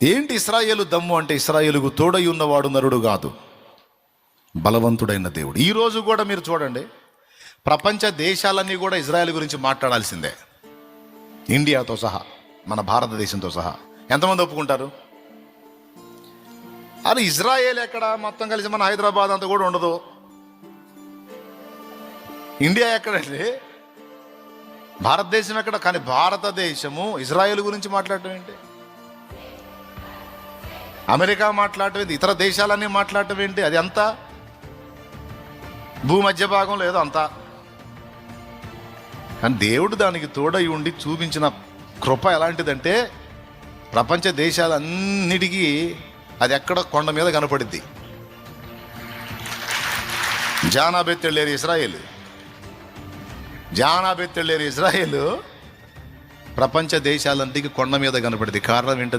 ఏంటి ఇశ్రాయేలు దమ్ము అంటే, ఇశ్రాయేలుకు తోడై ఉన్నవాడు నరుడు కాదు, బలవంతుడైన దేవుడు. ఈరోజు కూడా మీరు చూడండి, ప్రపంచ దేశాలన్నీ కూడా ఇజ్రాయెల్ గురించి మాట్లాడాల్సిందే, ఇండియాతో సహా, మన భారతదేశంతో సహా. ఎంతమంది ఒప్పుకుంటారు? అది ఇజ్రాయేల్ ఎక్కడ, మొత్తం కలిసి మన హైదరాబాద్ అంతా కూడా ఉండదు. ఇండియా ఎక్కడండి, భారతదేశం ఎక్కడ? కానీ భారతదేశము ఇజ్రాయేల్ గురించి మాట్లాడటం ఏంటి? అమెరికా మాట్లాడటం ఏంటి? ఇతర దేశాలన్నీ మాట్లాడటం ఏంటి? అది అంతా భూమధ్య భాగంలో ఏదో అంతా. కానీ దేవుడు దానికి తోడై ఉండి చూపించిన కృప ఎలాంటిదంటే, ప్రపంచ దేశాలన్నిటికీ అది ఎక్కడ కొండ మీద కనపడిద్ది. జానాబెత్తెళ్ళేరు ఇజ్రాయేల్, జానాబెత్తెళ్ళేరు ఇజ్రాయేల్ ప్రపంచ దేశాలన్నిటికీ కొండ మీద కనపడింది. కారణం ఏంటది?